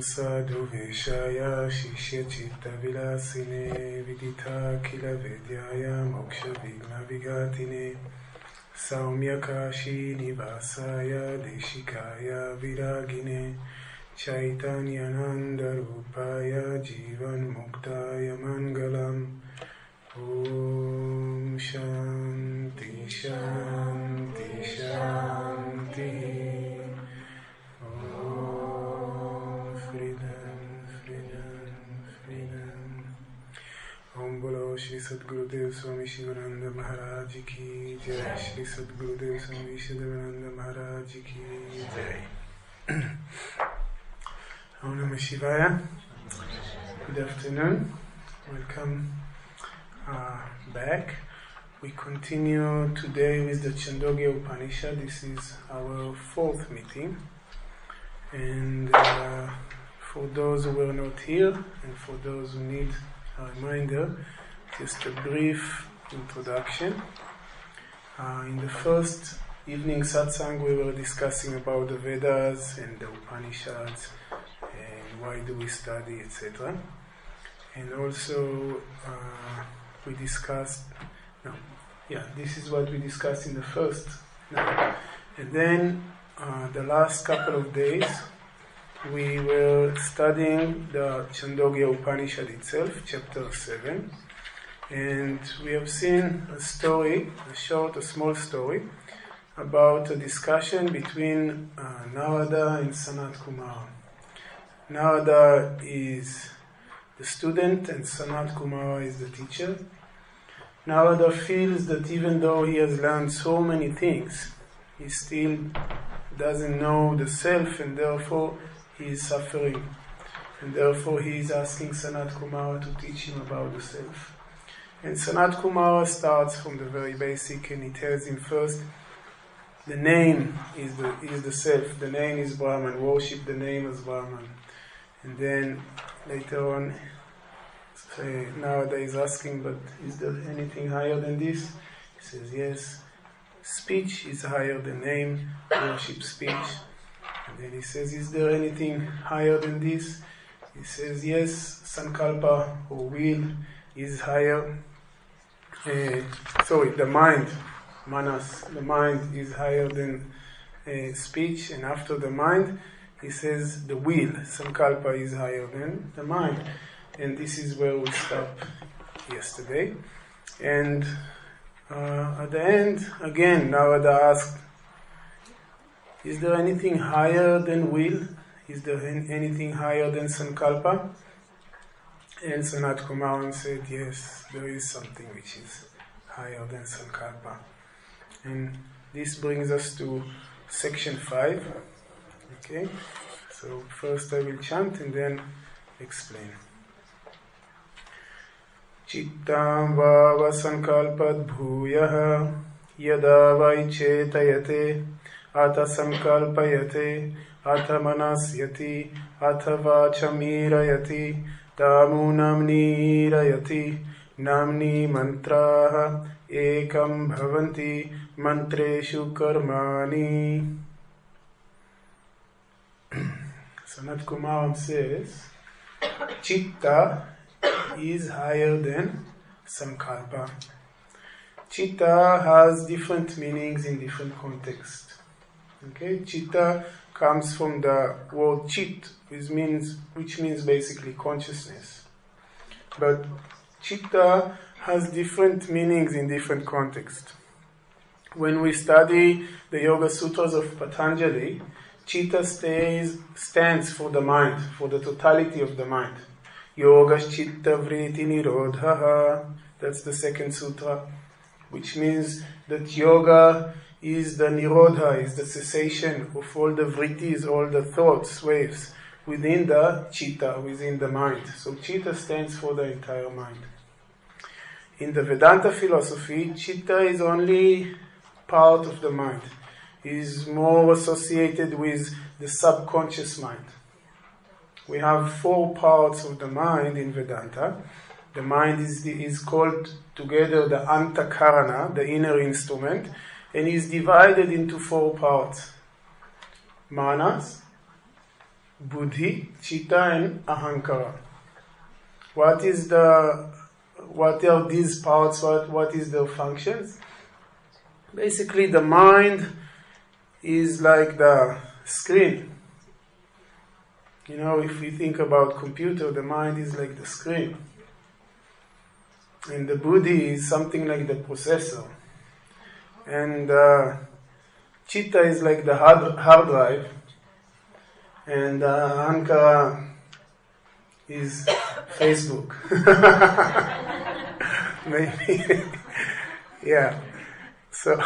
sadhu veshaya shishya chitta vilasine vidita kila vidyaya moksha vigna vigatine saumya Kashi nivasaya deshikaya viragine Chaitanyananda Rupaya Jivan Muktaya Mangalam Om Shanti Shanti Shanti Om Freedom Freedom Freedom Om Bolo Shri Sadgurudev Swami Shivananda Maharaj Ki Jai Shri Sadgurudev Swami Shivananda Maharaj Ki Jai Om Namah Shivaya. Good afternoon. Welcome back. We continue today with the Chandogya Upanishad. This is our fourth meeting. And for those who were not here, and for those who need a reminder, just a brief introduction. In the first evening satsang, we were discussing about the Vedas and the Upanishads, and why do we study, etc. And also we discussed, this is what we discussed in the first night. And then the last couple of days we were studying the Chandogya Upanishad itself, chapter 7. And we have seen a story, a small story, about a discussion between Narada and Sanat Kumara. Narada is the student and Sanat Kumara is the teacher. Narada feels that even though he has learned so many things, he still doesn't know the self, and therefore he is suffering. And therefore he is asking Sanat Kumara to teach him about the self. And Sanat Kumara starts from the very basic, and he tells him first, the name is the self. The name is Brahman. Worship the name as Brahman. And then later on, Narada is asking, but is there anything higher than this? He says, yes. Speech is higher than name. Worship speech. And then he says, is there anything higher than this? He says, yes. Sankalpa or will is higher. The mind. Manas, the mind is higher than speech, and after the mind, he says the will, Sankalpa, is higher than the mind. And this is where we stopped yesterday. And at the end, again, Narada asked, is there anything higher than will? Is there anything higher than Sankalpa? And Sanat Kumara said, yes, there is something which is higher than Sankalpa. And this brings us to section 5. Okay, so first I will chant and then explain. Chittam vava sankalpat bhuyah yada vaichetayate ata sankalpayate ata manasyati ata vachamirayati tamunam nirayati namni mantraha ekam bhavanti mantreshu karmani. Sanat Kumara says, Chitta is higher than Sankalpa. Chitta has different meanings in different contexts. Okay, Chitta comes from the word chit, which means basically consciousness. But Chitta has different meanings in different contexts. When we study the Yoga Sutras of Patanjali, Chitta stands for the mind, for the totality of the mind. Yoga Chitta Vritti Nirodhaha. That's the second sutra, which means that yoga is the nirodha, is the cessation of all the vrittis, all the thoughts, waves, within the chitta, within the mind. So chitta stands for the entire mind. In the Vedanta philosophy, chitta is only part of the mind. It is more associated with the subconscious mind. We have 4 parts of the mind in Vedanta. The mind is called together the Antakarana, the inner instrument, and is divided into 4 parts. Manas, buddhi, chitta, and ahankara. What are these parts? What is their functions? Basically, the mind is like the screen. You know, if we think about computer, the mind is like the screen. And the buddhi is something like the processor. And chitta is like the hard drive. And ahankara is Facebook. Maybe. Yeah. So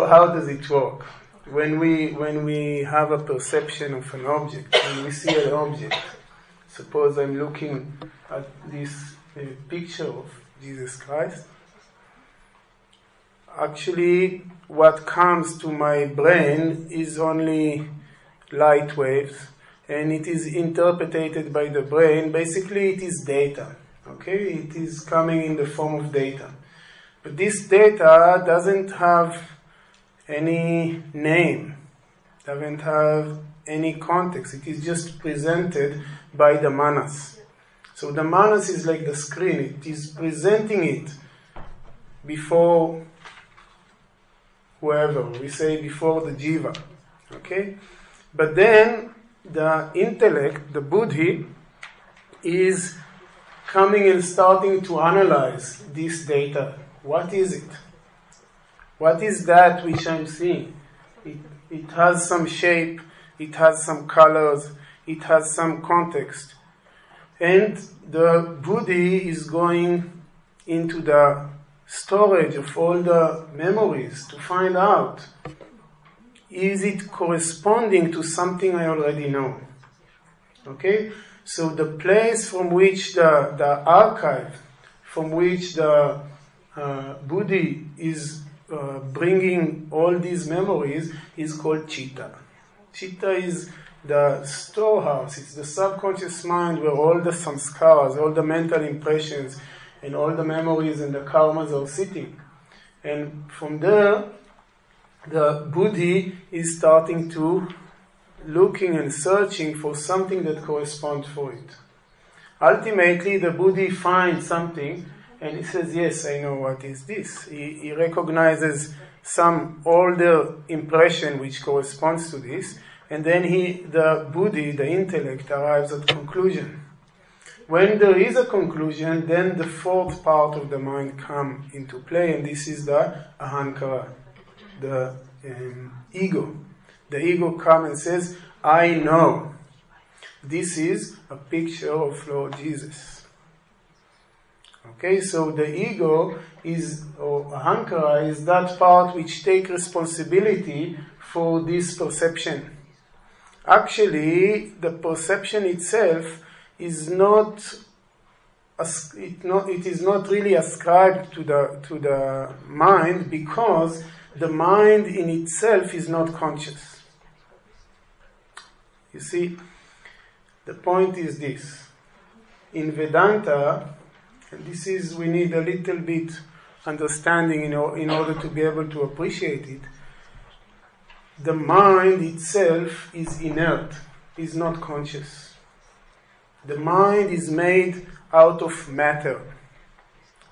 how does it work? When we have a perception of an object, when we see an object, suppose I'm looking at this picture of Jesus Christ, actually what comes to my brain is only light waves, and it is interpreted by the brain. Basically it is data, okay? It is coming in the form of data. But this data doesn't have any name, doesn't have any context. It is just presented by the manas. So the manas is like the screen. It is presenting it before whoever, we say before the jiva, okay? But then the intellect, the buddhi, is coming and starting to analyze this data. What is it? What is that which I'm seeing? It has some shape, it has some colors, it has some context. And the buddhi is going into the storage of all the memories to find out, is it corresponding to something I already know? Okay? So the place from which the archive, from which the buddhi is bringing all these memories is called chitta. Chitta is the storehouse, it's the subconscious mind where all the samskaras, all the mental impressions, and all the memories and the karmas are sitting. And from there, the buddhi is starting to looking and searching for something that corresponds for it. Ultimately, the buddhi finds something and he says, yes, I know what is this. He recognizes some older impression which corresponds to this, and then the buddhi, the intellect, arrives at conclusion. When there is a conclusion, then the fourth part of the mind comes into play, and this is the ahankara, the ego. The ego comes and says, I know. This is a picture of Lord Jesus. Okay, so the ego is, or ahankara, is that part which takes responsibility for this perception. Actually, the perception itself is not, it is not really ascribed to the mind, because the mind in itself is not conscious. You see, the point is this. In Vedanta, and this is, we need a little bit understanding in order to be able to appreciate it. The mind itself is inert, is not conscious. The mind is made out of matter.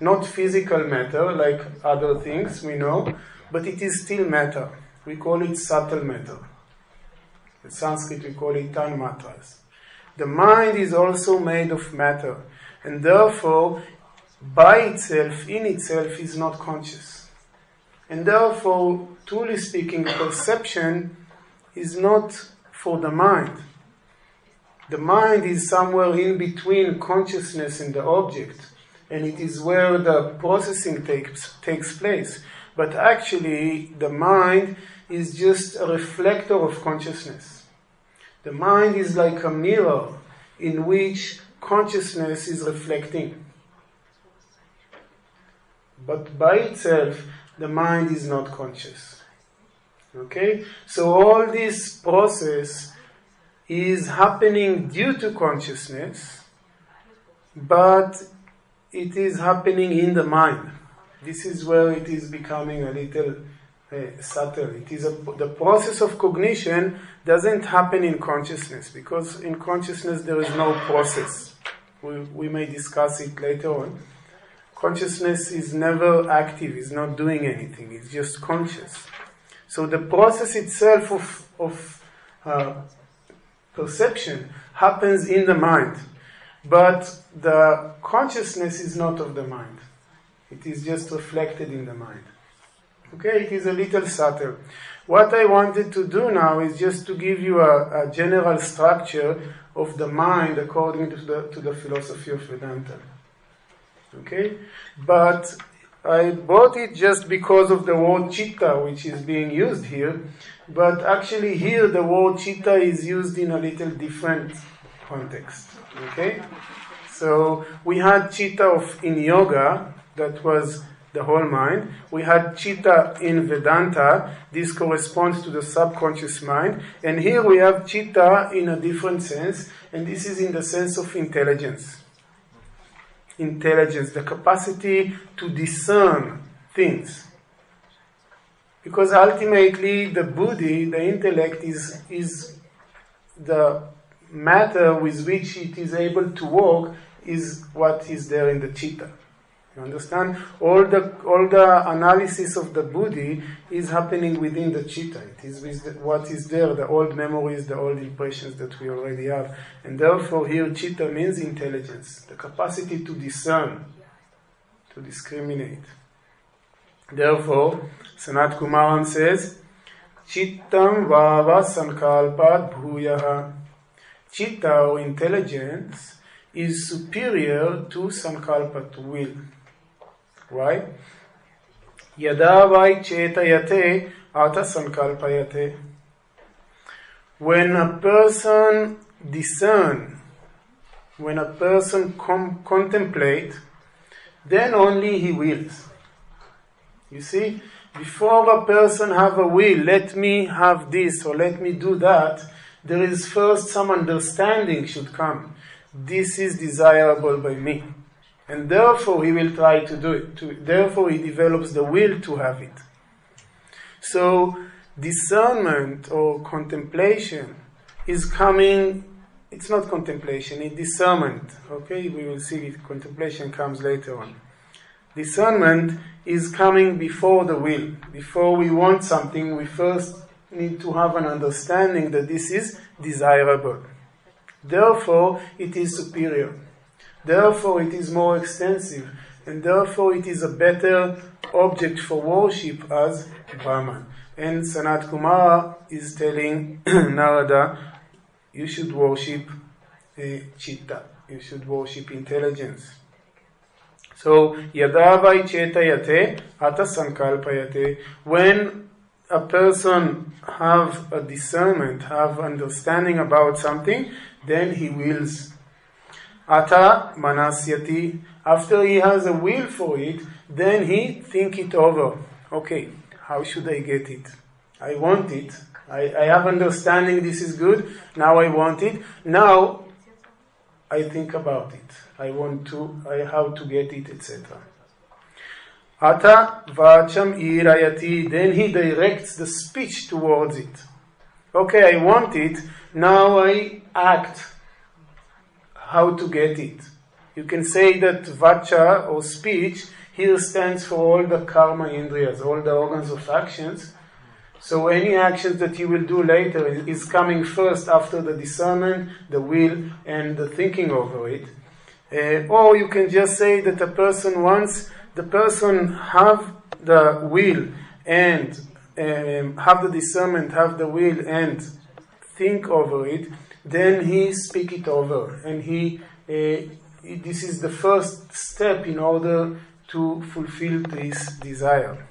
Not physical matter like other things we know, but it is still matter. We call it subtle matter. In Sanskrit we call it tanmatras. The mind is also made of matter, and therefore by itself, in itself, is not conscious. And therefore, truly speaking, perception is not for the mind. The mind is somewhere in between consciousness and the object, and it is where the processing takes place. But actually, the mind is just a reflector of consciousness. The mind is like a mirror in which consciousness is reflecting. But by itself, the mind is not conscious. Okay? So all this process is happening due to consciousness, but it is happening in the mind. This is where it is becoming a little subtle. It is the process of cognition doesn't happen in consciousness, because in consciousness there is no process. We may discuss it later on. Consciousness is never active, is not doing anything, it's just conscious. So the process itself of perception happens in the mind, but the consciousness is not of the mind. It is just reflected in the mind. Okay, it is a little subtle. What I wanted to do now is just to give you a general structure of the mind according to the philosophy of Vedanta. Okay, but I brought it just because of the word chitta, which is being used here. But actually here the word chitta is used in a little different context. Okay, so we had chitta in yoga, that was the whole mind. We had chitta in Vedanta, this corresponds to the subconscious mind. And here we have chitta in a different sense, and this is in the sense of intelligence. Intelligence, the capacity to discern things. Because ultimately the buddhi, the intellect, is the matter with which it is able to work, is what is there in the chitta. You understand? All the analysis of the buddhi is happening within the chitta. It is with what is there, the old memories, the old impressions that we already have. And therefore here chitta means intelligence, the capacity to discern, to discriminate. Therefore, Sanat Kumaran says, Chittam vava sankalpat bhuyaha. Chitta, or intelligence, is superior to sankalpa, to will. Why? Yada vai chetayate ata sankalpayate. When a person discern, when a person contemplate, then only he wills. You see, before a person have a will, let me have this or let me do that, there is first some understanding should come. This is desirable by me. And therefore he will try to do it. Therefore he develops the will to have it. So discernment or contemplation is coming, it's not contemplation, it's discernment. Okay, we will see it. Contemplation comes later on. Discernment is coming before the will. Before we want something, we first need to have an understanding that this is desirable. Therefore, it is superior. Therefore, it is more extensive. And therefore, it is a better object for worship as Brahman. And Sanat Kumara is telling Narada, you should worship Chitta. You should worship intelligence. So, Yada vai chetayate, ata sankalpayate. When a person have a discernment, have understanding about something, then he wills. Ata manasyati. After he has a will for it, then he think it over. Okay, how should I get it? I want it. I have understanding this is good. Now I want it. Now I think about it. I have to get it, etc. Ata vacham irayati. Then he directs the speech towards it. Okay, I want it. Now I act. How to get it? You can say that vacha or speech here stands for all the karma indriyas, all the organs of actions. So any actions that you will do later is coming first after the discernment, the will, and the thinking over it. Or you can just say that a person, once the person have the will and have the discernment, have the will and think over it, then he speak it over. And this is the first step in order to fulfill this desire.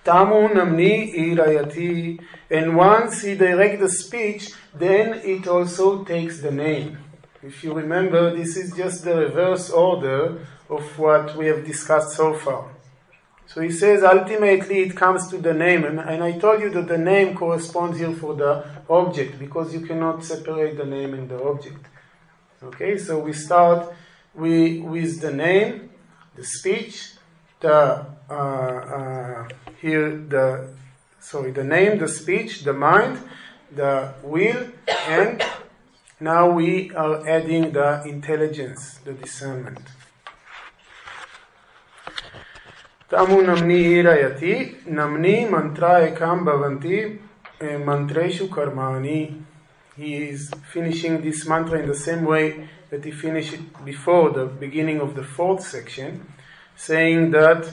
Tamu namni irayati. And once he directs the speech, then it also takes the name. If you remember, this is just the reverse order of what we have discussed so far. So he says ultimately it comes to the name. And I told you that the name corresponds here for the object, because you cannot separate the name and the object. Okay, so we start with the name, the speech, the name, the speech, the mind, the will, and now we are adding the intelligence, the discernment. Tamu namni hirayati, namni mantra ekam bhavanti, mantreshu karmani. He is finishing this mantra in the same way that he finished it before the beginning of the fourth section, saying that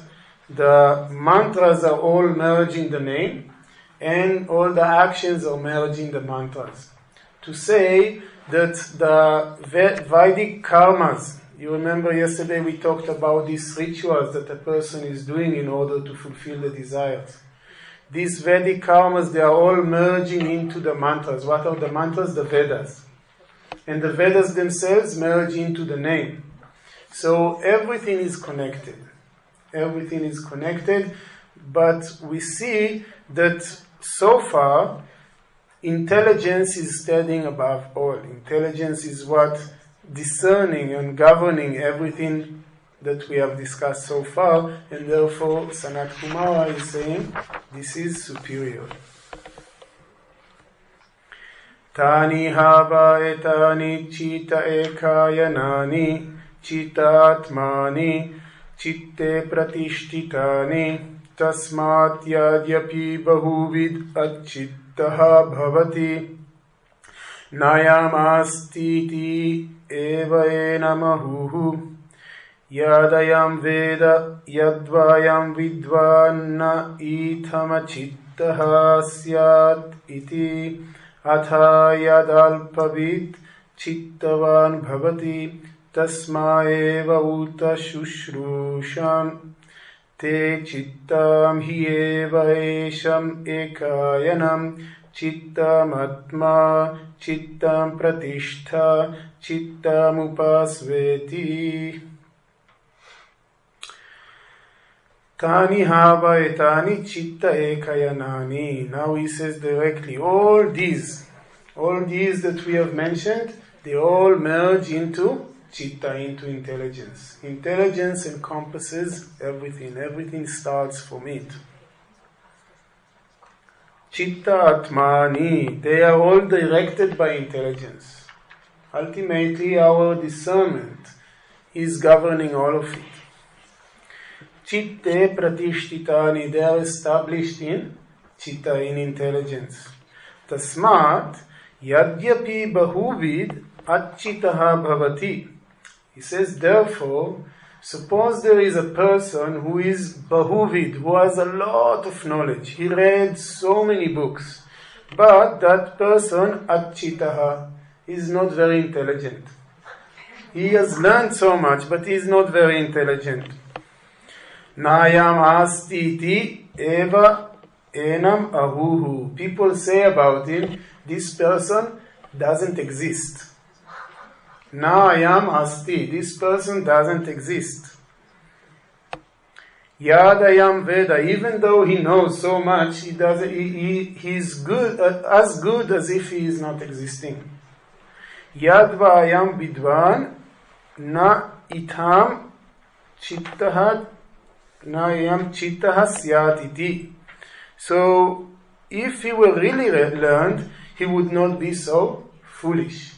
the mantras are all merging the name and all the actions are merging the mantras. To say that the Vedic karmas, you remember yesterday we talked about these rituals that a person is doing in order to fulfill the desires. These Vedic karmas, they are all merging into the mantras. What are the mantras? The Vedas. And the Vedas themselves merge into the name. So everything is connected. Everything is connected, but we see that so far, intelligence is standing above all. Intelligence is what discerning and governing everything that we have discussed so far, and therefore Sanat Kumara is saying this is superior. Tani hava etani chita ekayanani chita atmani chitte pratishtitani tasmat yadyapi bahuvid achittaha bhavati nayamastiti eva enamahuhu yadayam veda yadvayam vidvanna ithamachittaha syat iti atha yadalpavit chittavan bhavati tasma eva uta shushrushan te chittam hi eva esham ekayanam chittam atma chittam pratishtha chittam upasveti. Tani hava etani chitta ekayanani. Now he says directly, all these that we have mentioned, they all merge into chitta, into intelligence. Intelligence encompasses everything. Everything starts from it. Chitta atmani, they are all directed by intelligence. Ultimately, our discernment is governing all of it. Chitte pratishtitani, they are established in chitta, in intelligence. Tasmat yadyapi bahuvid achitaha bhavati. He says, therefore, suppose there is a person who is bahuvid, who has a lot of knowledge. He read so many books. But that person, achitaha, is not very intelligent. He has learned so much, but he is not very intelligent. Nayam astiti eva enam ahuhu. People say about him, this person doesn't exist. Nayam asti, this person doesn't exist. Yadayam veda, even though he knows so much, he's good, as good as if he is not existing. Yadvayam vidvan na itham chittaha nayam chittaha syat iti. So, if he were really learned, he would not be so foolish.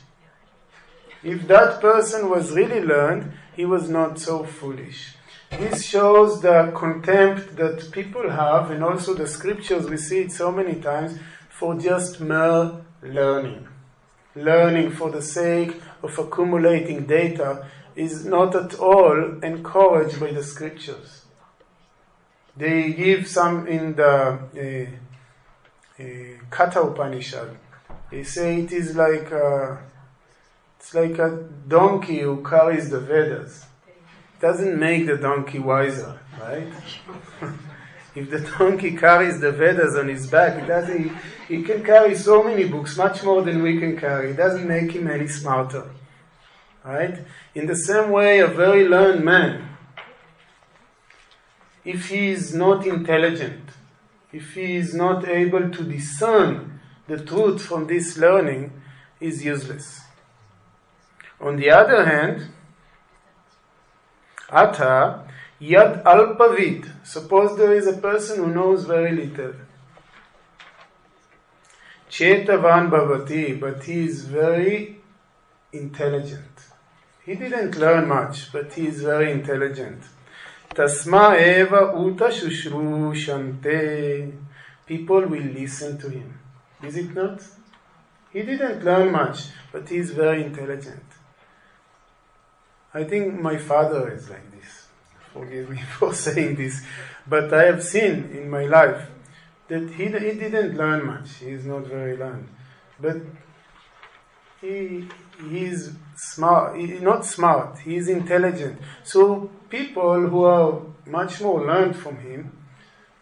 If that person was really learned, he was not so foolish. This shows the contempt that people have, and also the scriptures, we see it so many times, for just mere learning. Learning for the sake of accumulating data is not at all encouraged by the scriptures. They give some in the Kashi Upanishad. They say it is like it's like a donkey who carries the Vedas. It doesn't make the donkey wiser, right? If the donkey carries the Vedas on his back, he can carry so many books, much more than we can carry. It doesn't make him any smarter, right? In the same way, a very learned man, if he is not intelligent, if he is not able to discern the truth from this learning, is useless. On the other hand, Atha Yad alpavid. Suppose there is a person who knows very little. Chetavan bhavati, but he is very intelligent. He didn't learn much, but he is very intelligent. Tasma eva uta shushrushante. People will listen to him. Is it not? He didn't learn much, but he is very intelligent. I think my father is like this. Forgive me for saying this, but I have seen in my life that he didn't learn much. He is not very learned, but he is smart. Not smart. He is intelligent. So people who are much more learned from him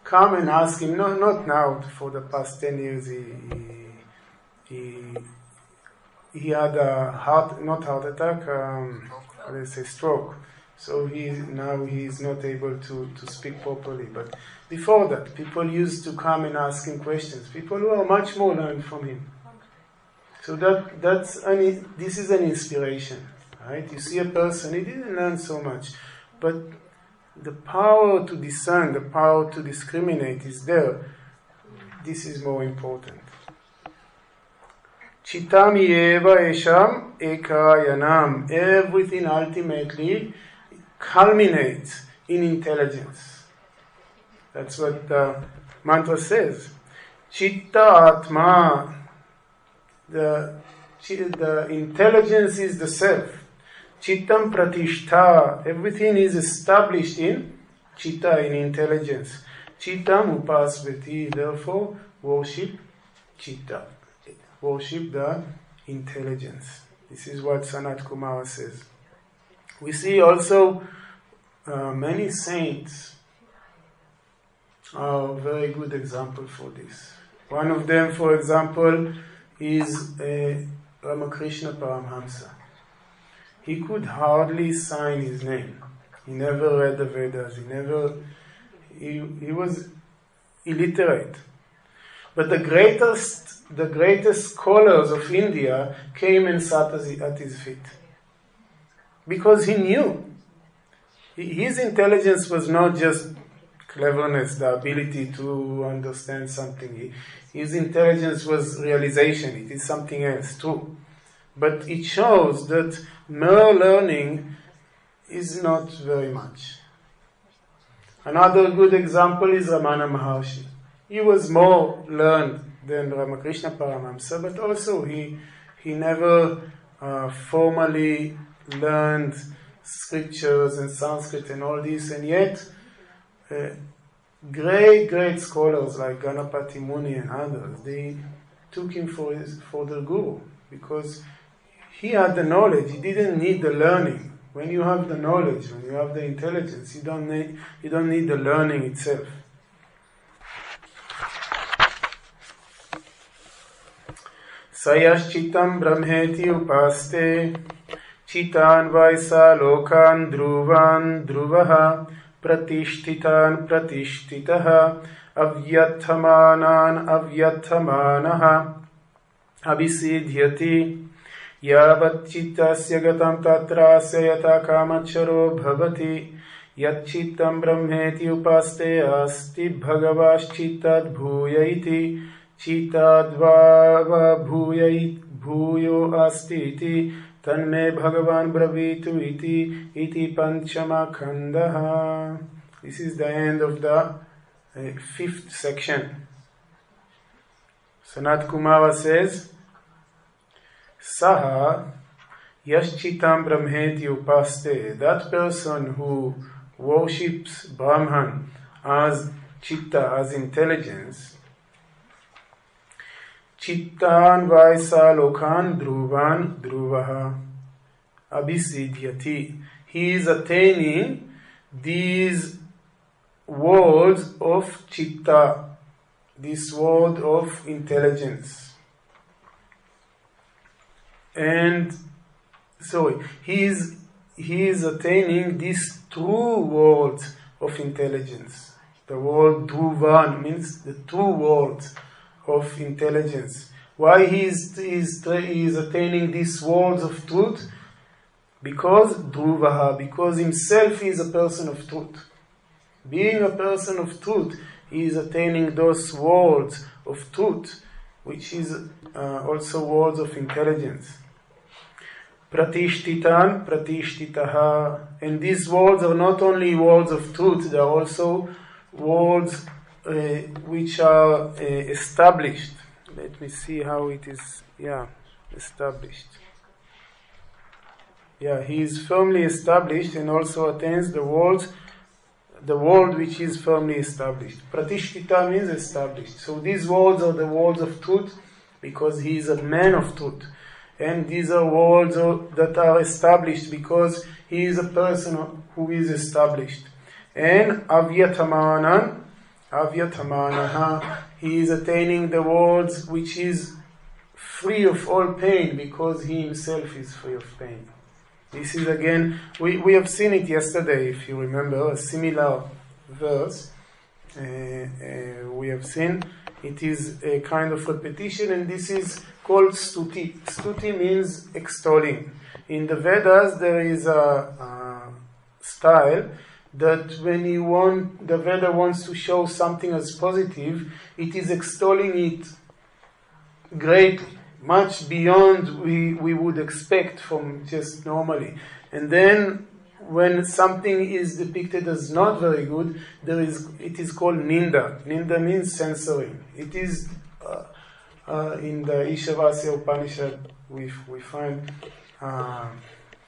come and ask him. No, not now. For the past 10 years, he had a not heart attack. Stroke. So he is not able to speak properly. But before that, people used to come and ask him questions. People who are much more learned from him. So this is an inspiration, right? You see a person, he didn't learn so much, but the power to discern, the power to discriminate is there. This is more important. Chitami eva esham ekayanam. Everything ultimately culminates in intelligence. That's what the mantra says. Chitta atma. The intelligence is the self. Chittam pratishtha. Everything is established in chitta, in intelligence. Chittam upasvati. Therefore, worship chitta. Worship the intelligence. This is what Sanat Kumara says. We see also many saints are a very good example for this. One of them, for example, is Ramakrishna Paramhamsa. He could hardly sign his name. He never read the Vedas. He was illiterate. But the greatest scholars of India came and sat at his feet. Because he knew. His intelligence was not just cleverness, the ability to understand something. His intelligence was realization. It is something else too. But it shows that mere learning is not very much. Another good example is Ramana Maharshi. He was more learned than Ramakrishna Paramhamsa, but also he never formally learned scriptures and Sanskrit and all this, and yet great scholars like Ganapati Muni and others, they took him for their guru because he had the knowledge. He didn't need the learning. When you have the knowledge, when you have the intelligence, you don't need the learning itself. Sayashchitam brahmeti upaste chitan vaisa lokan dhruvan dhruvaha pratishthitan pratishtitaha avyatthamanan avyathamanaha abhisidhyati yavat chittasya gatam tatrasya yata kamacharo bhavati yat chittam brahmeti upaste asti bhagavaschittat bhuyaiti chitadvava bhuyo asti iti tanme bhagavan bravitu iti panchama khandaha. This is the end of the fifth section. Sanat Kumara says, Saha yashchitam brahmeti upaste. That person who worships Brahman as chitta, as intelligence, Chittan vaisa lokan dhruvan dhruvaha abhisidhyati. He is attaining these worlds of chitta, this world of intelligence. And he is attaining these true worlds of intelligence. The word dhruvan means the true worlds of intelligence. Why he is attaining these worlds of truth? Because dhruvaha, because himself is a person of truth. Being a person of truth, he is attaining those worlds of truth, which is also worlds of intelligence. Pratishtitan, pratishtitaha. And these worlds are not only worlds of truth, they are also worlds which are established. Let me see how it is, established. He is firmly established and also attains the world which is firmly established. Pratishtita means established. So these worlds are the worlds of truth because he is a man of truth. And these are worlds that are established because he is a person who is established. And avyathamanaha, he is attaining the worlds which is free of all pain because he himself is free of pain. This is again, we have seen it yesterday, if you remember, a similar verse. We have seen it is a kind of repetition, and this is called stuti. Stuti means extolling. In the Vedas, there is a style that when the Veda wants to show something as positive, it is extolling it greatly, much beyond we would expect from just normally. And then when something is depicted as not very good, it is called ninda. Ninda means censoring. It is in the Chandogya Upanishad we find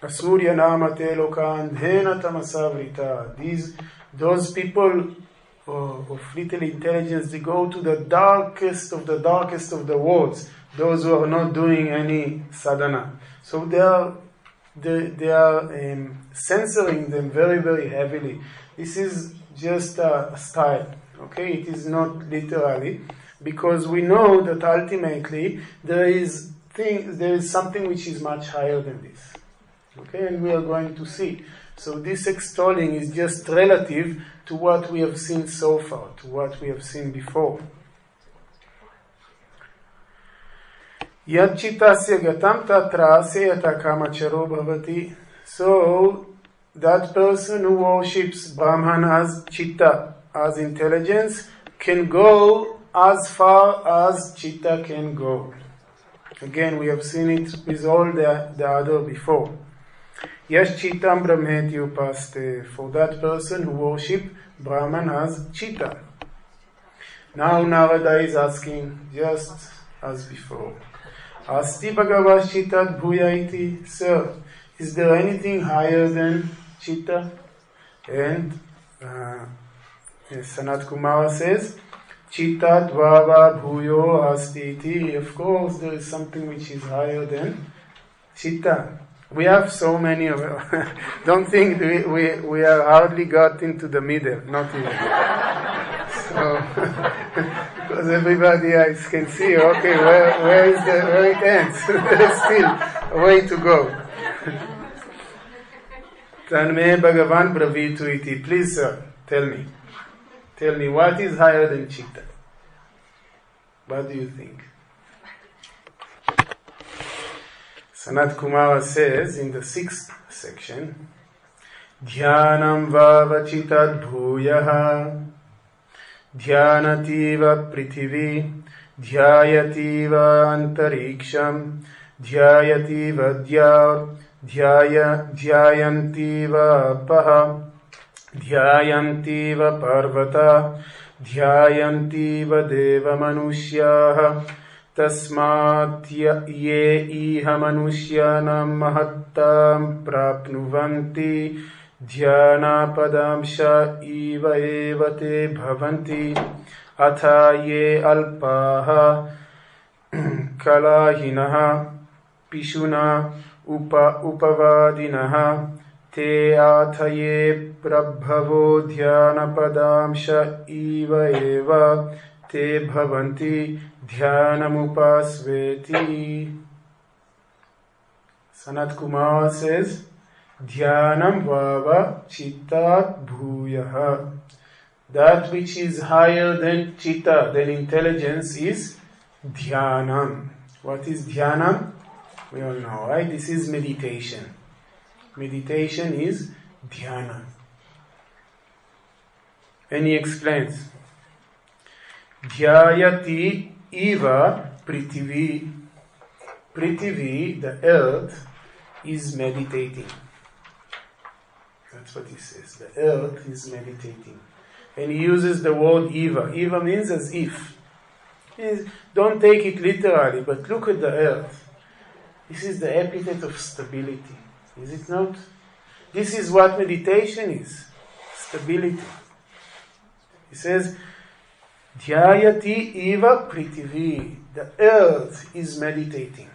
Asurya namate lokan dhena tamasavrita. Those people of little intelligence, they go to the darkest of the worlds, those who are not doing any sadhana. So they are censoring them very, very heavily. This is just a style, okay? It is not literally, because we know that ultimately there is something which is much higher than this, okay? And we are going to see. So this extolling is just relative to what we have seen so far, to what we have seen before. Yadchitasya gatam tatrasya yatakamacharu bhavati. So that person who worships Brahman as chitta, as intelligence, can go as far as chitta can go. Again, we have seen it with all the other before. Yash chittam brahmeti upaste. For that person who worships Brahman as chitta. Now Narada is asking, just as before, Asti bhagavas chittat bhuya iti. Sir, is there anything higher than chitta? And Sanat Kumara says, Chitta dvava bhuyo asti iti. Of course, there is something which is higher than chitta. We have so many of it. Don't think we are hardly got into the middle, not even. So, because everybody else can see, okay, where it ends. There is still a way to go. Tanme Bhagavan Bravitu iti. Please, sir, tell me, what is higher than chitta? What do you think? Sanat Kumara says in the 6th section, Dhyanam vava chitad bhuyaha, dhyanativa prithivi, dhyayativa antariksham, dhyayativa dhyayantiva paha, dhyayantiva parvata, dhyayantiva deva manushyaha, tasmat ye iha manushyanam mahattam prapnuvanti dhyanapadamsha iva eva te bhavanti atha ye alpaha kalahinaha pishuna upavadinaha te atha ye prabhavo dhyanapadamsha iva eva te bhavanti dhyanamupasveti. Sanat Kumara says, Dhyanam vava chittat bhuyaha. That which is higher than chitta, than intelligence, is dhyanam. What is dhyanam? We all know, right? This is meditation. Meditation is dhyana. And he explains, Dhyayati iva prithivi. Prithivi, the earth, is meditating. That's what he says. The earth is meditating. And he uses the word iva. Iva means as if. Don't take it literally, but look at the earth. This is the epithet of stability. Is it not? This is what meditation is. Stability. He says, Dhyayati iva prithivi. The earth is meditating.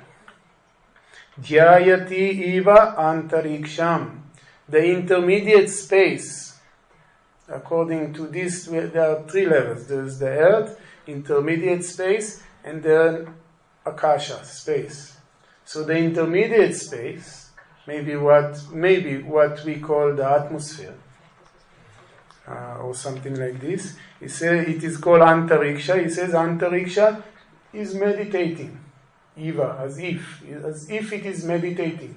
Dhyayati iva antariksham. The intermediate space. According to this, there are three levels. There is the earth, intermediate space, and then akasha, space. So the intermediate space, maybe what we call the atmosphere, or something like this. He says it is called antariksha. He says antariksha is meditating. Iva, as if it is meditating.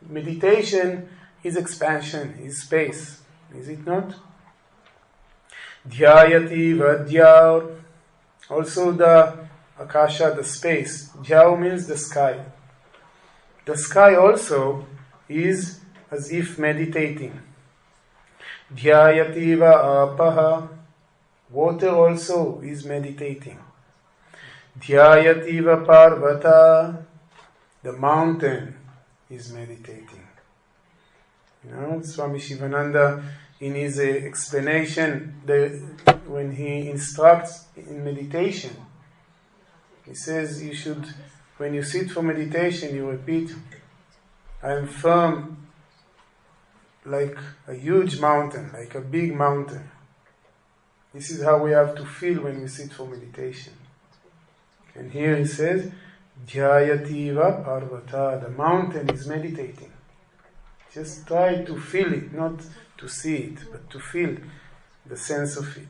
Meditation is expansion, is space. Is it not? Dhyayati vadhyar. Also the akasha, the space. Dhyau means the sky. The sky also is as if meditating. Dhyayati va apaha. Water also is meditating. Dhyayati va parvata. The mountain is meditating. You know, Swami Shivananda, in his explanation, when he instructs in meditation, he says you should, when you sit for meditation, you repeat, I am firm like a huge mountain, like a big mountain. This is how we have to feel when we sit for meditation. And here he says, Dhyayativa Parvata, the mountain is meditating. Just try to feel it, not to see it, but to feel the sense of it.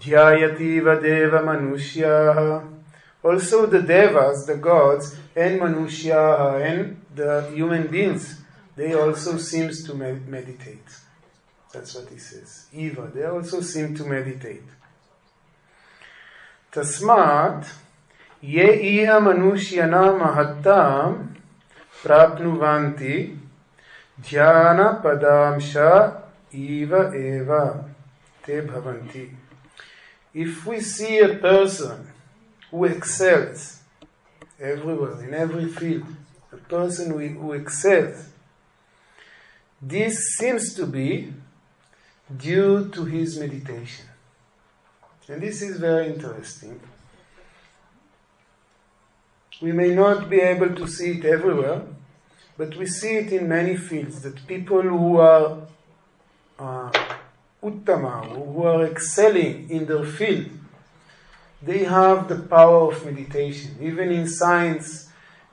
Dhyayativa Deva Manushyaha. Also the Devas, the gods, and Manushyaha, and the human beings, they also seems to meditate. That's what he says. Eva, they also seem to meditate. Tasmat ye iha manushyana mahattam prapnuvanti dhyana padamsha eva eva te bhavanti. If we see a person who excels everywhere, in every field, a person who excels, this seems to be due to his meditation. And this is very interesting. We may not be able to see it everywhere, but we see it in many fields, that people who are uttama, who are excelling in their field, they have the power of meditation. Even in science,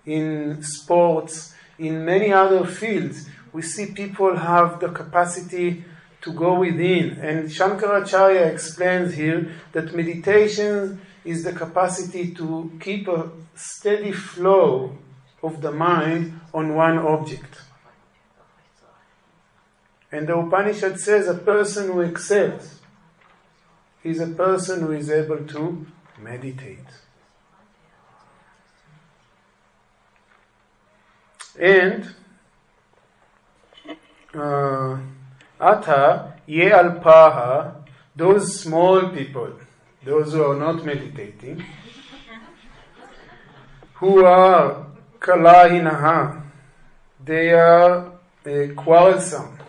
in sports, in many other fields, we see people have the capacity to go within. And Shankaracharya explains here that meditation is the capacity to keep a steady flow of the mind on one object. And the Upanishad says a person who excels is a person who is able to meditate. And Atha ye alpaha, those small people, those who are not meditating, who are kalahinaha, they are quarrelsome,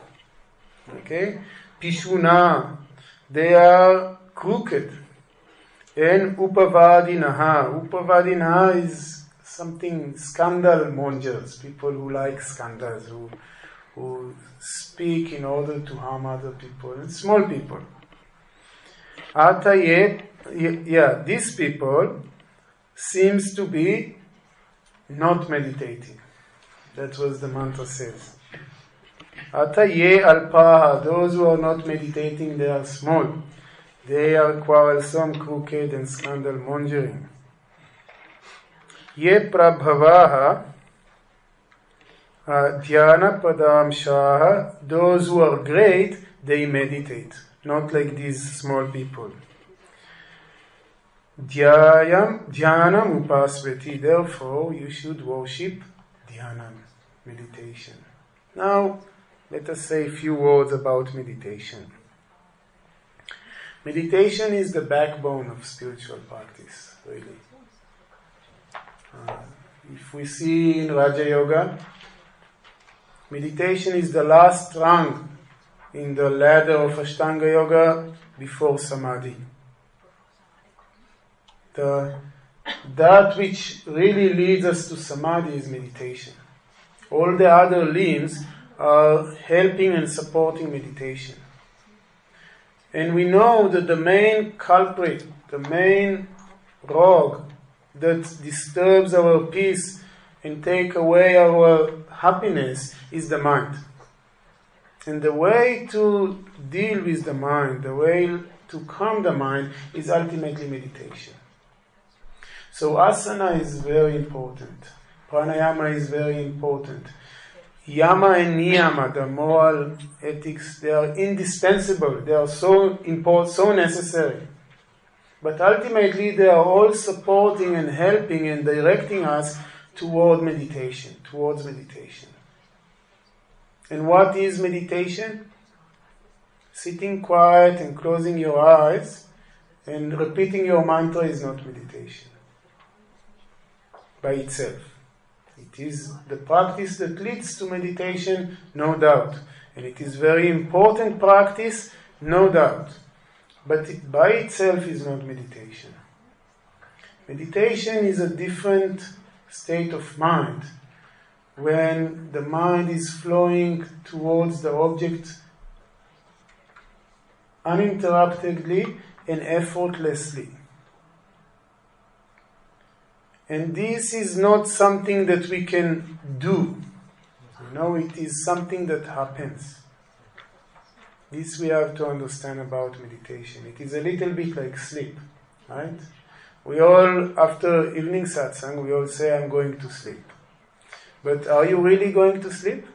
okay? Pishuna, they are crooked. And upavadinaha, upavadinaha is something, scandal mongers, people who like scandals, who speak in order to harm other people, and small people. These people seems to be not meditating. That's what the mantra says. Ataye alpaha, those who are not meditating, they are small. They are quarrelsome, crooked, and scandal mongering. Ye prabhavaha Dhyana Padamshaha, those who are great, they meditate, not like these small people. Dhyanam upasveti, therefore you should worship dhyanam, meditation. Now, let us say a few words about meditation. Meditation is the backbone of spiritual practice, really. If we see in Raja Yoga, meditation is the last rung in the ladder of Ashtanga Yoga before Samadhi. That which really leads us to Samadhi is meditation. All the other limbs are helping and supporting meditation. And we know that the main culprit, the main rogue that disturbs our peace and take away our happiness is the mind. And the way to deal with the mind, the way to calm the mind is ultimately meditation. So asana is very important. Pranayama is very important. Yama and niyama, the moral ethics, they are indispensable. They are so important, so necessary. But ultimately they are all supporting and helping and directing us towards meditation. And what is meditation? Sitting quiet and closing your eyes and repeating your mantra is not meditation by itself. It is the practice that leads to meditation, no doubt. And it is very important practice, no doubt. But it by itself is not meditation. Meditation is a different state of mind when the mind is flowing towards the object uninterruptedly and effortlessly. And this is not something that we can do. It is something that happens. This we have to understand about meditation. It is a little bit like sleep, right? We all, after evening satsang, we all say, I'm going to sleep. But are you really going to sleep?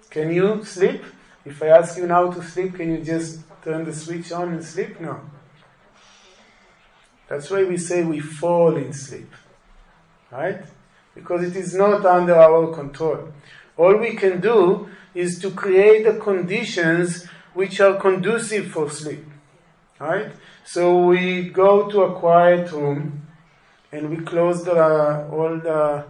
Can you sleep? If I ask you now to sleep, can you just turn the switch on and sleep? No. That's why we say we fall in sleep. Right? Because it is not under our control. All we can do is to create the conditions which are conducive for sleep. Right? So we go to a quiet room and we close all the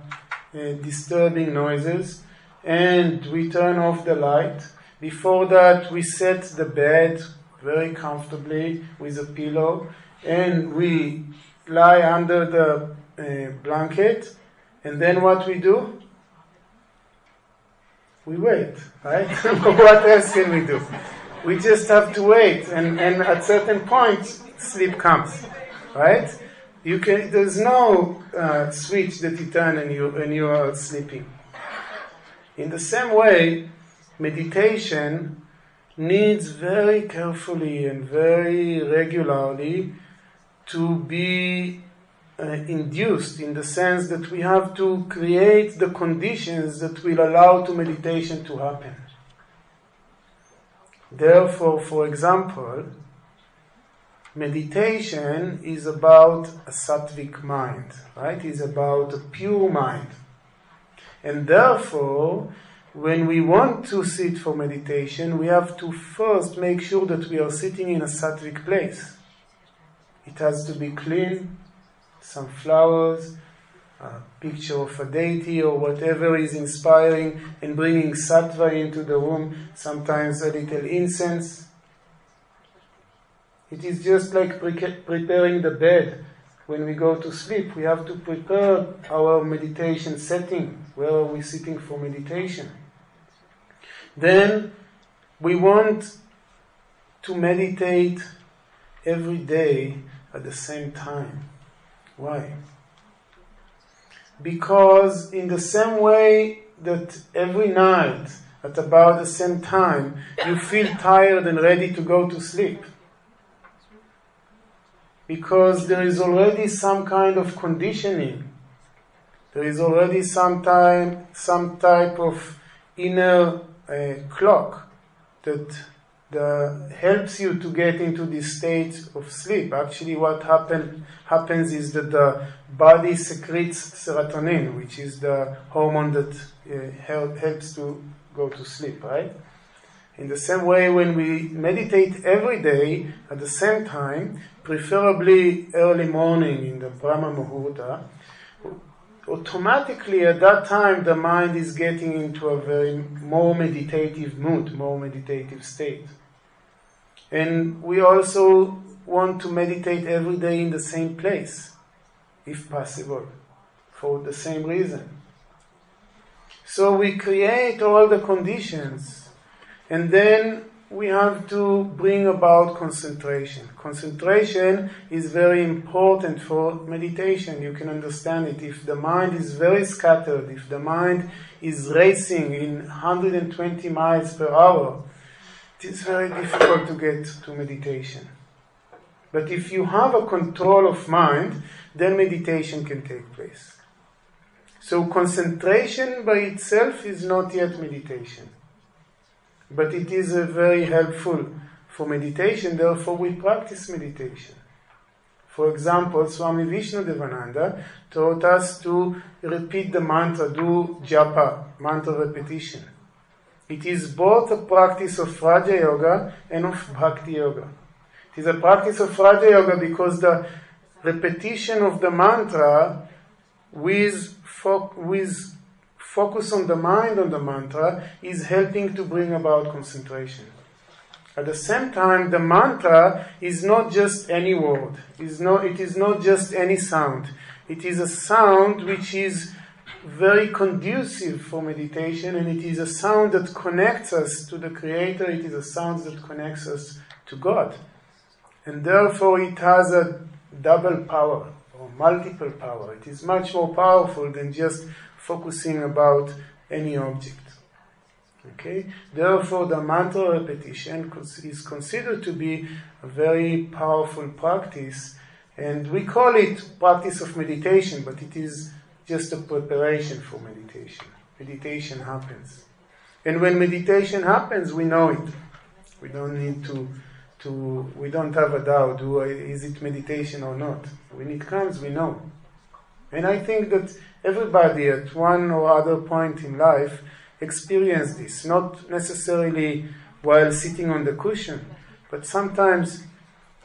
disturbing noises and we turn off the light. Before that we set the bed very comfortably with a pillow and we lie under the blanket, and then what we do? We wait, right? What else can we do? We just have to wait, and at certain point, sleep comes, right? There's no switch that you turn and you are sleeping. In the same way, meditation needs very carefully and very regularly to be induced, in the sense that we have to create the conditions that will allow to meditation to happen. Therefore, for example, meditation is about a sattvic mind, right? It's about a pure mind. And therefore, when we want to sit for meditation, we have to first make sure that we are sitting in a sattvic place. It has to be clean, some flowers, a picture of a deity or whatever is inspiring and bringing sattva into the room, sometimes a little incense. It is just like preparing the bed. When we go to sleep, we have to prepare our meditation setting. Where are we sitting for meditation? Then we want to meditate every day at the same time. Why? Because in the same way that every night at about the same time you feel tired and ready to go to sleep, because there is already some kind of conditioning, there is already some type of inner clock that helps you to get into this state of sleep. Actually, what happens is that the body secretes serotonin, which is the hormone that helps to go to sleep, right? In the same way, when we meditate every day at the same time, preferably early morning in the Brahma Muhurta, automatically at that time the mind is getting into a very more meditative mood, more meditative state. And we also want to meditate every day in the same place, if possible, for the same reason. So we create all the conditions, and then we have to bring about concentration. Concentration is very important for meditation. You can understand it. If the mind is very scattered, if the mind is racing in 120 miles per hour, it is very difficult to get to meditation. But if you have a control of mind, then meditation can take place. So concentration by itself is not yet meditation. But it is very helpful for meditation, therefore we practice meditation. For example, Swami Vishnudevananda taught us to repeat the mantra, do japa, mantra repetition. It is both a practice of Raja Yoga and of Bhakti Yoga. It is a practice of Raja Yoga because the repetition of the mantra with focus on the mind on the mantra is helping to bring about concentration. At the same time, the mantra is not just any word. It is not just any sound. It is a sound which is very conducive for meditation, and it is a sound that connects us to the Creator. It is a sound that connects us to God. And therefore it has a double power or multiple power. It is much more powerful than just focusing about any object. Okay? Therefore, the mantra repetition is considered to be a very powerful practice, and we call it practice of meditation, but it is just a preparation for meditation. Meditation happens. And when meditation happens, we know it. We don't need we don't have a doubt, is it meditation or not? When it comes, we know. And I think that everybody at one or other point in life experiences this, not necessarily while sitting on the cushion, but sometimes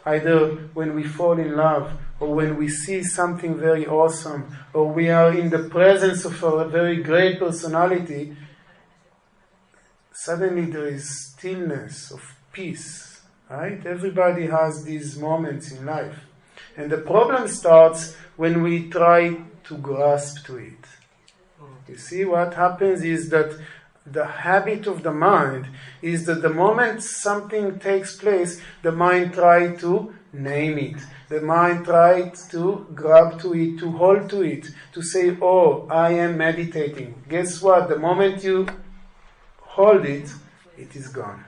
either when we fall in love, or when we see something very awesome, or we are in the presence of a very great personality, suddenly there is stillness of peace, right? Everybody has these moments in life. And the problem starts when we try to grasp to it. You see, what happens is that the habit of the mind is that the moment something takes place, the mind tries to name it. The mind tries to grab to it, to hold to it, to say, oh, I am meditating. Guess what? The moment you hold it, it is gone.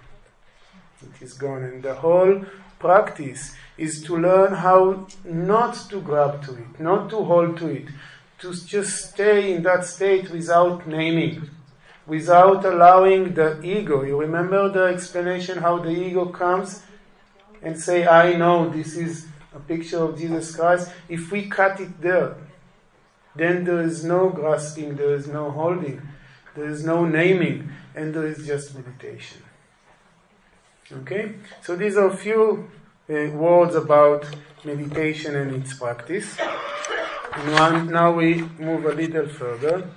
It is gone. And the whole practice is to learn how not to grab to it, not to hold to it, to just stay in that state without naming, without allowing the ego. You remember the explanation how the ego comes and say, I know this is a picture of Jesus Christ. If we cut it there, then there is no grasping, there is no holding, there is no naming, and there is just meditation. Okay? So these are a few words about meditation and its practice. And now we move a little further.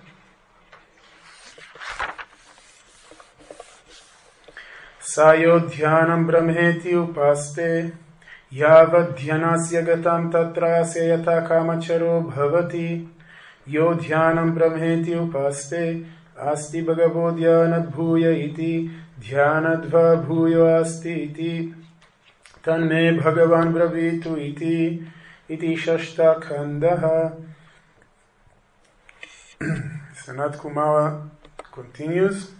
Sayo dhyanam brahmeti upaste yavad dhyanasya gatam tatra seyata kamacharo bhavati yo dhyanam brahmeti upaste asti bhagavo dhyanad bhuya iti dhyanadva bhuyo asti iti tanme bhagavan bravitu iti shashta khandaha. Sanat Kumara continues.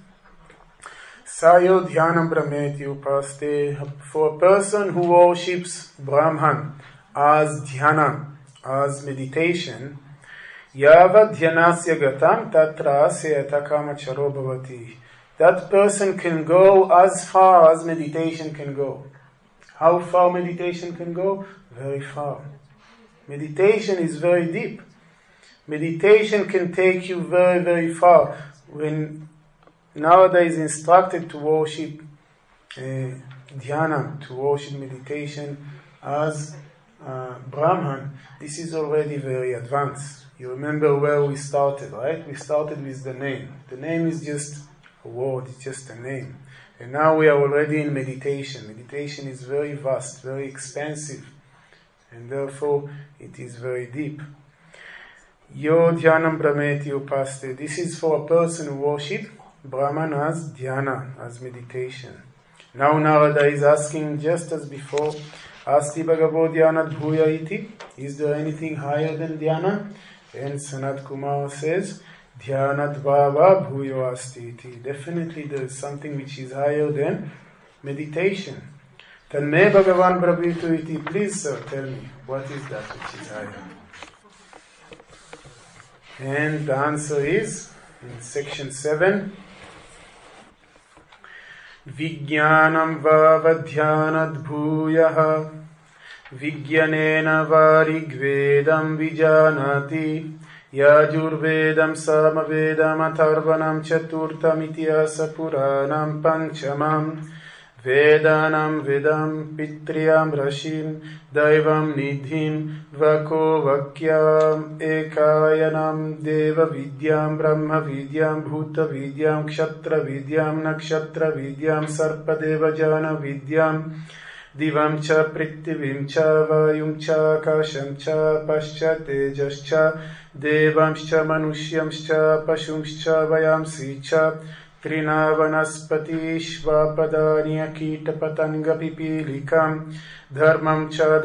Sayo dhyanam brahmeti upaste. For a person who worships Brahman as dhyana, as meditation, yava dhyanasya gatam tatra seyata kamacharo bhavati. that person can go as far as meditation can go. How far meditation can go? Very far. Meditation is very deep. Meditation can take you very, very far. When nowadays instructed to worship dhyana, to worship meditation as Brahman, this is already very advanced. You remember where we started, right? We started with the name. The name is just a word, it's just a name. And now we are already in meditation. Meditation is very vast, very expansive, and therefore it is very deep. Yo dhyanam brahmeti upaste. This is for a person who worships Brahman as dhyana, as meditation. Now Narada is asking just as before, Asti bhagavo dhyanat bhuya iti. Is there anything higher than dhyana? And Sanat Kumar says, dhyanat bhava bhuyo asti iti. Definitely there is something which is higher than meditation. Tanme bhagavan brabhitu iti. Please sir, tell me, what is that which is higher? And the answer is, in section 7, Vijnanam vava dhyanat bhuyaha Vijnanena varigvedam vijanati Yajurvedam samavedam atharvanam chaturtam ityasa puranam panchamam Vedanam vedam pitriyam rashim daivam nidhim vako vakyam ekayanam deva vidyam brahma vidyam bhuta vidyam kshatra vidyam nakshatra vidyam sarpadeva jana vidyam divam cha prithivim cha vayum cha akasham cha pascha tejas cha devamscha manushyamscha pashumscha vayamsi cha Trinavanaspati Shvapadanya Kita Patanga Pipilikam Dharmam cha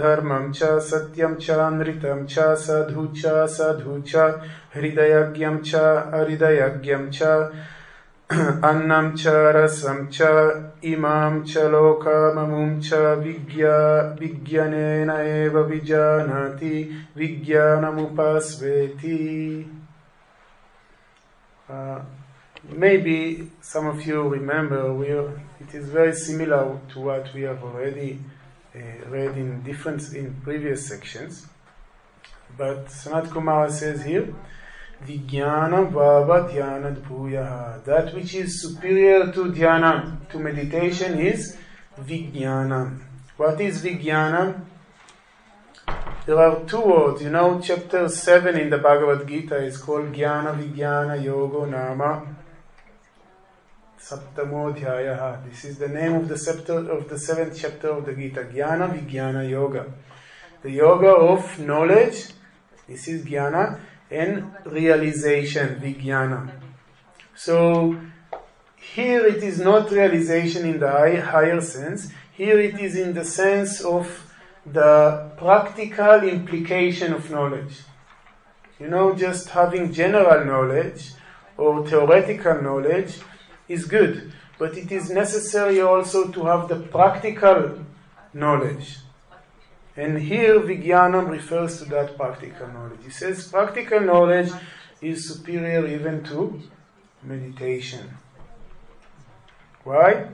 Satyam cha Nritam cha Sadhu cha Hridayagyam cha Aridayagyam cha Annam cha Rasam cha Imam cha Lokamamum cha Vigyanena eva vijanati Vijnanamupasveti. Maybe some of you remember, it is very similar to what we have already read in previous sections. But Sanat Kumara says here, Vijnana Vava Dhyanat Bhuyaha. That which is superior to dhyana, to meditation, is Vijnana. What is Vijnana? There are two words. Chapter 7 in the Bhagavad Gita is called Jnana Vijnana Yogo Nama Saptamodhyayaha. This is the name of the 7th chapter of the Gita. Jnana Vijnana Yoga. The yoga of knowledge, this is Jnana, and realization, Vijnana. So, here it is not realization in the higher sense. Here it is in the sense of the practical implication of knowledge. Just having general knowledge or theoretical knowledge is good, but it is necessary also to have the practical knowledge. And here Vijnana refers to that practical knowledge. He says practical knowledge is superior even to meditation. Why?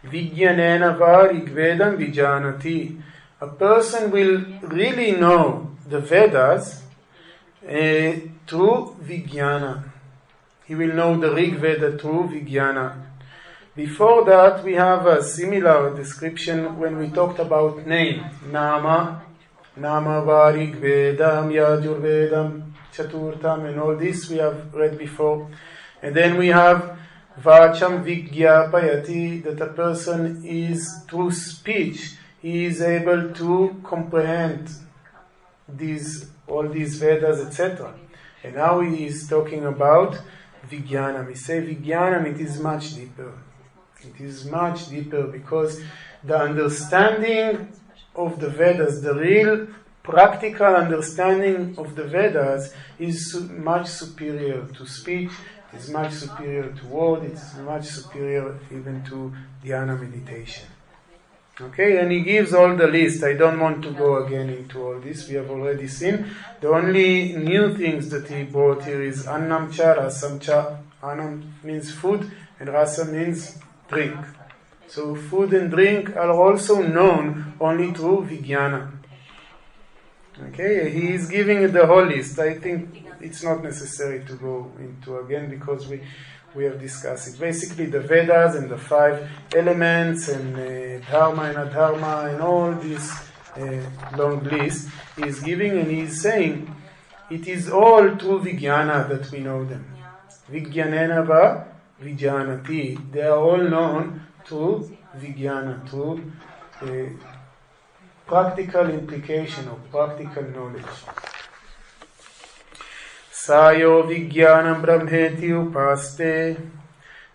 Vijnanena varigvedam vijanati. A person will really know the Vedas through Vijnana. He will know the Rig Veda through Vijnana. Before that, we have a similar description when we talked about name. Nama varigvedam, yajurvedam, chaturtam, and all this we have read before. And then we have Vacham Vigyapayati, that a person is, through speech, he is able to comprehend all these Vedas, etc. And now he is talking about Vijnanam. We say Vijnanam, it is much deeper. It is much deeper because the understanding of the Vedas, the real practical understanding of the Vedas is much superior to speech. It is much superior to word, it is much superior even to dhyana meditation. Okay, and he gives all the list. I don't want to go again into all this, we have already seen. The only new things that he brought here is Annam cha, Rasam cha, Anna means food, and rasa means drink. So food and drink are also known only through Vijnana. Okay, he is giving the whole list. I think it's not necessary to go into again because we have discussed it. Basically, the Vedas and the 5 elements and Dharma and Adharma and all this long list he is giving, and he is saying it is all through Vijnana that we know them. Vijnanena va Vijnanati. They are all known through Vijnana, through practical implication or practical knowledge. Sayo Vijnanam Brahmeti upaste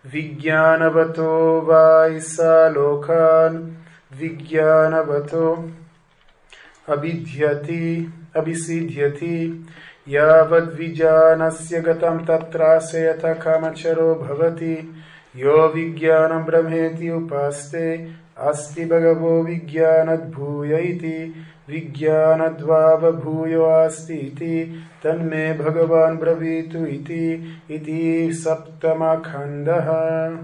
Vijnanavato vaisa lokan Vijnanavato abhisyati yavad vijnanasya gatam tatra seyata kamacharo bhavati yo Vijnanam Brahmeti upaste asti bhagavo Vijnanad bhuya iti Vijnanadvava bhuyo asti iti tanme bhagavan bravitu iti saptama khandaha.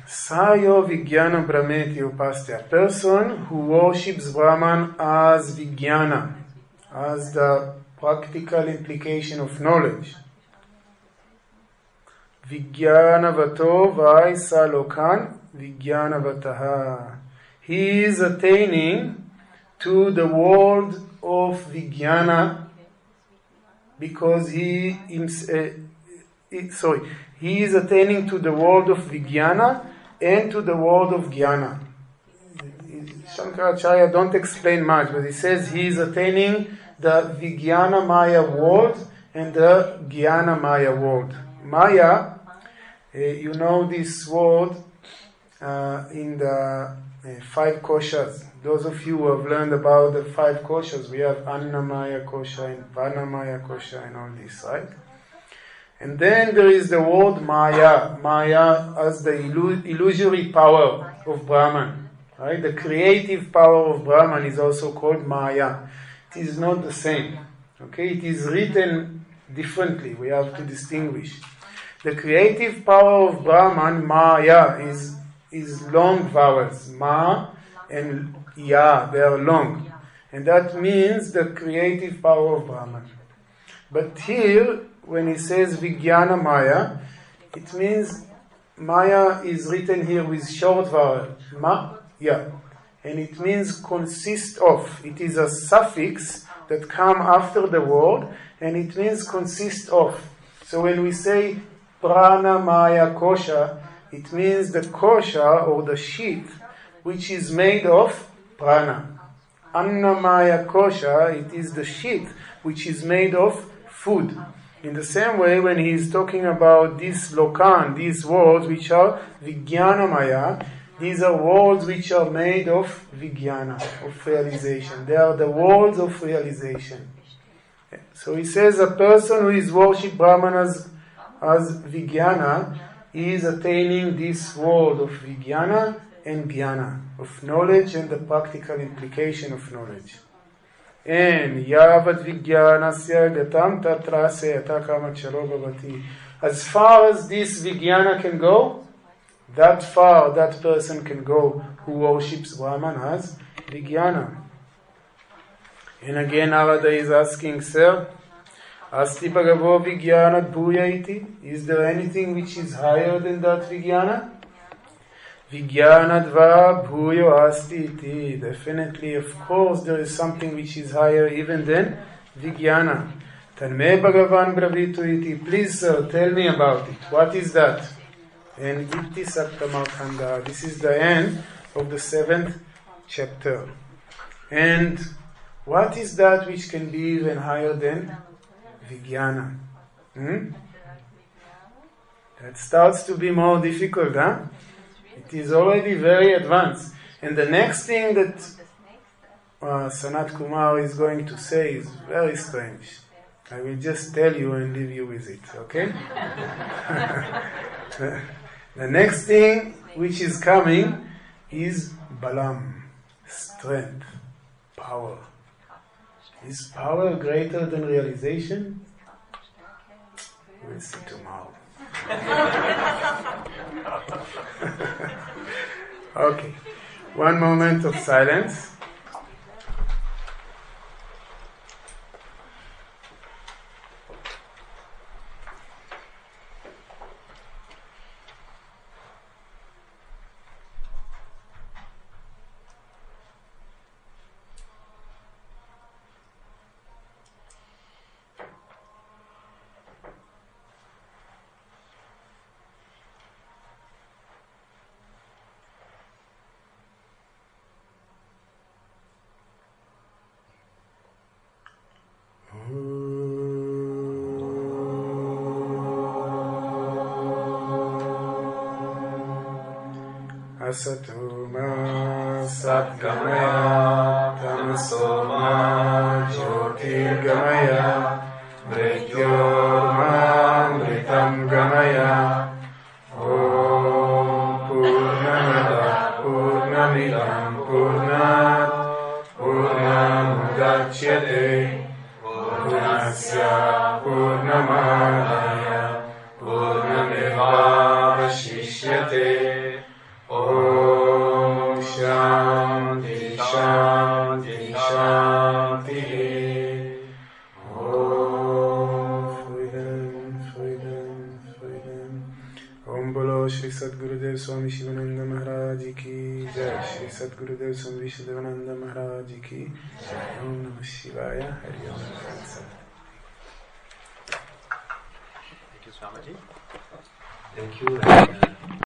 Sayo Vijnana Brahmeti upaste. A person who worships Brahman as Vijnana, as the practical implication of knowledge. Vijnanavato vaisa lokan Vijnanavataha. He is attaining to the world of Vijnana because he is attaining to the world of Vijnana and to the world of Jnana. Shankaracharya don't explain much, but he says he is attaining the Vijnana Maya world and the Jnana Maya world. Maya, you know this word in the 5 koshas. Those of you who have learned about the 5 koshas, we have Annamaya kosha and Pranamaya kosha and all this, right? And then there is the word Maya. Maya as the illusory power of Brahman, right? The creative power of Brahman is also called Maya. It is not the same, okay? It is written differently. We have to distinguish. The creative power of Brahman, Maya, is long vowels. Ma and Ya, they are long. And that means the creative power of Brahman. But here, when he says Vijnana Maya, it means Maya is written here with short vowel. Ma, Ya. And it means consist of. It is a suffix that comes after the word, and it means consist of. So when we say Prana Maya Kosha, it means the kosha or the sheet which is made of prana. Annamaya kosha, it is the sheet which is made of food. In the same way, when he is talking about this lokan, these words which are Vijnanamaya, these are words which are made of Vijnana, of realization. They are the words of realization. So he says a person who is worship Brahman as Vijnana is attaining this world of Vijnana and Jnana, of knowledge and the practical implication of knowledge. And Yavat Vijnanasya gatam tatra seyata kamacharo bhavati. As far as this Vijnana can go, that far that person can go who worships Brahman as Vijnana. And again Narada is asking, sir, Asti Bhagavo Vijnanat Bhuya iti? Is there anything which is higher than that Vijnana? Vijnanat va Bhuyo Asti iti. Definitely, of course, there is something which is higher even than Vijnana. Tanme Bhagavan Bravitu iti. Please, sir, tell me about it. What is that? And Iti Saptamakanda. This is the end of the 7th chapter. And what is that which can be even higher than Vijnana? That starts to be more difficult, huh? It is already very advanced. And the next thing that Sanat Kumar is going to say is very strange. I will just tell you and leave you with it, okay? The next thing which is coming is Balam, strength, power. Is power greater than realization? We'll see tomorrow. Okay. One moment of silence. Asatoma Satgamaya Tamasoma Jyotirgamaya Mrityorma Mritam Gamaya Om Purnamada Purnamidam Purnat Purnamudachyate Purnasya Purnamadaya Purnamevavashishyate Om Shanti Shanti Shanti Om Freedom Om Bolo Shri Sadgurudev Swami Shivananda Maharaj Ki Jai Shri Sadgurudev Swami Vishwadevananda Maharaj Ki Jai Om Namah Shivaya Hari Om. Thank you, Swamiji. Thank you.